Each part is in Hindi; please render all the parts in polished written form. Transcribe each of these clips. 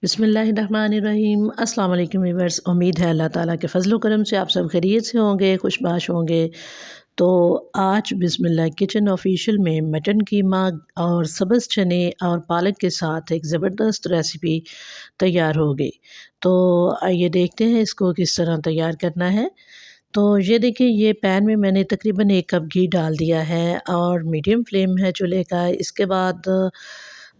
बिस्मिल्लाहिर्रहमानिर्रहीम। अस्सलाम वालेकुम व्यूअर्स। उम्मीद है अल्लाह ताला के फ़ज़ल व करम से आप सब खैरियत से होंगे, खुशबाश होंगे। तो आज बिस्मिल्लाह किचन ऑफिशियल में मटन कीमा और सब्ज़ चने और पालक के साथ एक ज़बरदस्त रेसिपी तैयार हो गई। तो आइए देखते हैं इसको किस तरह तैयार करना है। तो ये देखिए, ये पैन में मैंने तकरीबन 1 कप घी डाल दिया है और मीडियम फ्लेम है चूल्हे का। इसके बाद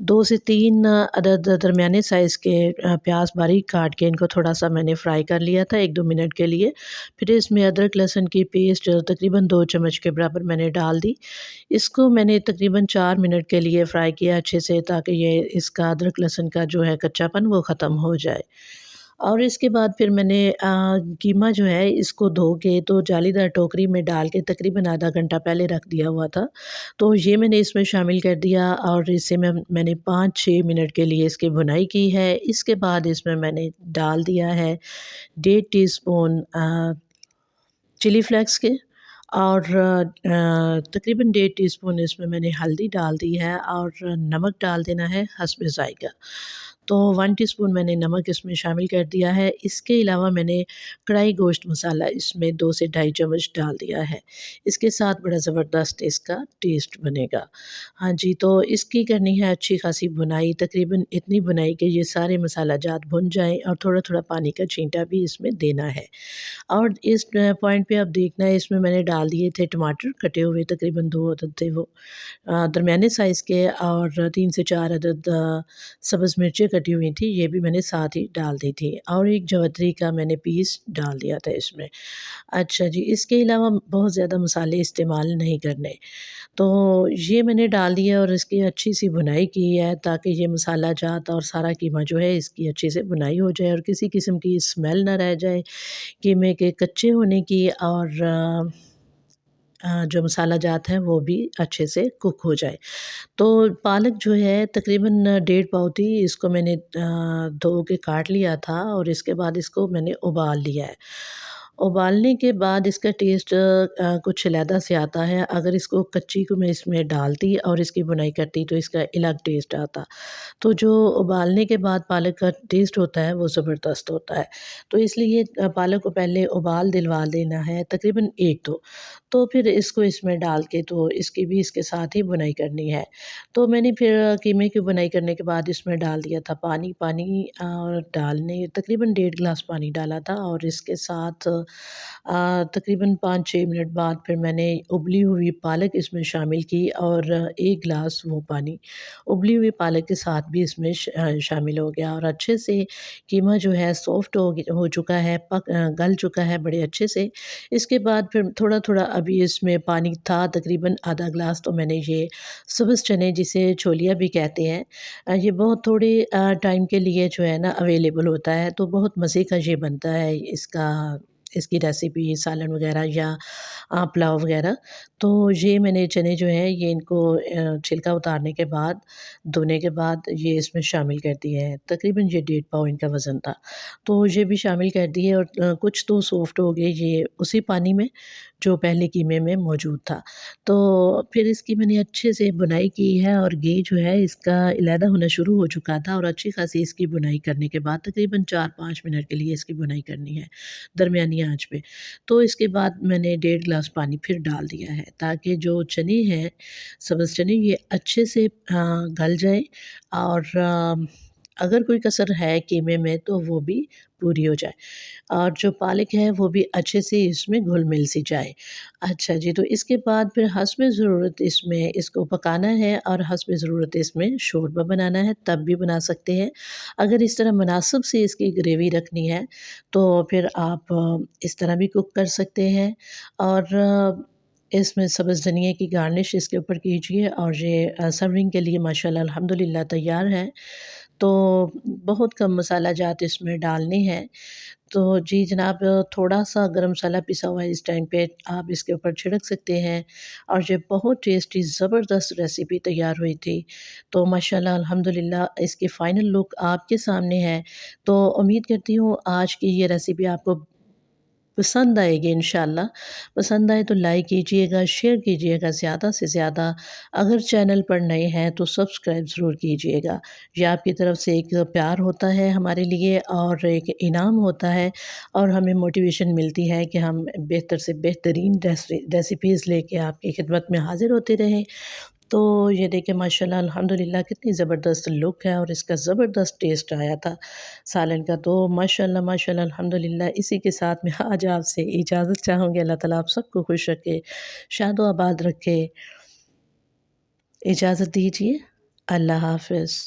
2 से 3 अदद दरमियाने साइज़ के प्याज बारीक काट के इनको थोड़ा-सा मैंने फ्राई कर लिया था 1-2 मिनट के लिए। फिर इसमें अदरक लहसुन की पेस्ट तकरीबन 2 चम्मच के बराबर मैंने डाल दी। इसको मैंने तकरीबन 4 मिनट के लिए फ्राई किया अच्छे से, ताकि ये इसका अदरक लहसुन का जो है कच्चापन वो ख़त्म हो जाए। और इसके बाद फिर मैंने कीमा जो है इसको धो के तो जालीदार टोकरी में डाल के तकरीबन आधा घंटा पहले रख दिया हुआ था। तो ये मैंने इसमें शामिल कर दिया और इसे मैंने 5-6 मिनट के लिए इसकी भुनाई की है। इसके बाद इसमें मैंने डाल दिया है 1.5 टीस्पून चिली फ्लेक्स के और तकरीबन 1.5 टीस्पून इसमें मैंने हल्दी डाल दी है और नमक डाल देना है हस्बे ज़ायक़ा। तो 1 टीस्पून मैंने नमक इसमें शामिल कर दिया है। इसके अलावा मैंने कढ़ाई गोश्त मसाला इसमें 2 से ढाई चम्मच डाल दिया है। इसके साथ बड़ा ज़बरदस्त इसका टेस्ट बनेगा। हाँ जी, तो इसकी करनी है अच्छी खासी भुनाई, तकरीबन इतनी भुनाई कि ये सारे मसाला जात भुन जाएँ और थोड़ा-थोड़ा पानी का छींटा भी इसमें देना है। और इस पॉइंट पे अब देखना है, इसमें मैंने डाल दिए थे टमाटर कटे हुए, तकरीबन 2 अदद थे वो दरमियाने साइज़ के, और 3 से 4 अदद सब्ज़ मिर्चें कटी हुई थी, ये भी मैंने साथ ही डाल दी थी और एक जवतरी का मैंने पीस डाल दिया था इसमें। अच्छा जी, इसके अलावा बहुत ज़्यादा मसाले इस्तेमाल नहीं करने। तो ये मैंने डाल दिया और इसकी अच्छी-सी भुनाई की है, ताकि ये मसाला जात और सारा कीमा जो है इसकी अच्छे से भुनाई हो जाए और किसी किस्म की स्मेल ना रह जाए कीमे के कच्चे होने की, और जो मसाला जात है वो भी अच्छे से कुक हो जाए। तो पालक जो है तकरीबन डेढ़ पाव थी, इसको मैंने धो के काट लिया था और इसके बाद इसको मैंने उबाल लिया है। उबालने के बाद इसका टेस्ट कुछ अलहदा से आता है। अगर इसको कच्ची को मैं इसमें डालती और इसकी भुनाई करती तो इसका अलग टेस्ट आता। तो जो उबालने के बाद पालक का टेस्ट होता है वो ज़बरदस्त होता है। तो इसलिए पालक को पहले उबाल दिलवा देना है तकरीबन 1-2, तो फिर इसको इसमें डाल के तो इसकी भी इसके साथ ही भुनाई करनी है। तो मैंने फिर कीमे की भुनाई करने के बाद इसमें डाल दिया था पानी। पानी डालने तकरीबन 1.5 गिलास पानी डाला था और इसके साथ तकरीबन 5-6 मिनट बाद फिर मैंने उबली हुई पालक इसमें शामिल की और 1 गिलास वो पानी उबली हुई पालक के साथ भी इसमें शामिल हो गया और अच्छे से कीमा जो है सॉफ्ट हो चुका है, गल चुका है बड़े अच्छे से। इसके बाद फिर थोड़ा-थोड़ा अभी इसमें पानी था तकरीबन आधा ग्लास, तो मैंने ये सब्ज़ चने जिसे छोलिया भी कहते हैं, ये बहुत थोड़े टाइम के लिए जो है ना अवेलेबल होता है, तो बहुत मज़े का ये बनता है इसकी रेसिपी सालन वग़ैरह या पुलाव वग़ैरह। तो ये मैंने चने जो हैं ये इनको छिलका उतारने के बाद, धोने के बाद ये इसमें शामिल कर दिए हैं। तकरीबन ये 1.5 पाव इनका वज़न था। तो ये भी शामिल कर दिए और कुछ तो सॉफ्ट हो गए ये उसी पानी में जो पहले कीमे में मौजूद था। तो फिर इसकी मैंने अच्छे से बुनाई की है और घी जो है इसका अलहदा होना शुरू हो चुका था और अच्छी खासी इसकी बुनाई करने के बाद तकरीबन 4-5 मिनट के लिए इसकी बुनाई करनी है, दरमियानी आँच पे। तो इसके बाद मैंने 1.5 गिलास पानी फिर डाल दिया है, ताकि जो चने हैं, सब्ज़ चने ये अच्छे से गल जाएँ और अगर कोई कसर है कीमे में तो वो भी पूरी हो जाए और जो पालक है वो भी अच्छे से इसमें घुल-मिल सी जाए। अच्छा जी, तो इसके बाद फिर हस्बे ज़रूरत इसमें इसको पकाना है और हस्बे ज़रूरत इसमें शोरबा बनाना है, तब भी बना सकते हैं। अगर इस तरह मुनासिब से इसकी ग्रेवी रखनी है तो फिर आप इस तरह भी कुक कर सकते हैं और इसमें सब्ज़ धनिये की गार्निश इसके ऊपर कीजिए और ये सर्विंग के लिए माशाल्लाह अल्हम्दुलिल्लाह तैयार है। तो बहुत कम मसाला जात इसमें डालने हैं। तो जी जनाब, थोड़ा-सा गरम मसाला पिसा हुआ है इस टाइम पे आप इसके ऊपर छिड़क सकते हैं और ये बहुत टेस्टी ज़बरदस्त रेसिपी तैयार हुई थी। तो माशाल्लाह अल्हम्दुलिल्लाह इसकी फ़ाइनल लुक आपके सामने है। तो उम्मीद करती हूँ आज की ये रेसिपी आपको पसंद आएगी इंशाल्लाह। पसंद आए तो लाइक कीजिएगा, शेयर कीजिएगा ज़्यादा से ज़्यादा। अगर चैनल पर नए हैं तो सब्सक्राइब ज़रूर कीजिएगा। ये आपकी तरफ से एक प्यार होता है हमारे लिए और एक इनाम होता है और हमें मोटिवेशन मिलती है कि हम बेहतर से बेहतरीन रेसिपीज़ लेके आपकी खिदमत में हाज़िर होते रहें। तो ये देखिए माशाल्लाह अल्हम्दुलिल्लाह कितनी ज़बरदस्त लुक है और इसका ज़बरदस्त टेस्ट आया था सालन का। तो माशाल्लाह माशाल्लाह अल्हम्दुलिल्लाह इसी के साथ मैं आज आपसे इजाज़त चाहूँगी। अल्लाह ताला आप सबको खुश रखे, शादो आबाद रखे। इजाज़त दीजिए। अल्लाह हाफ़िज़।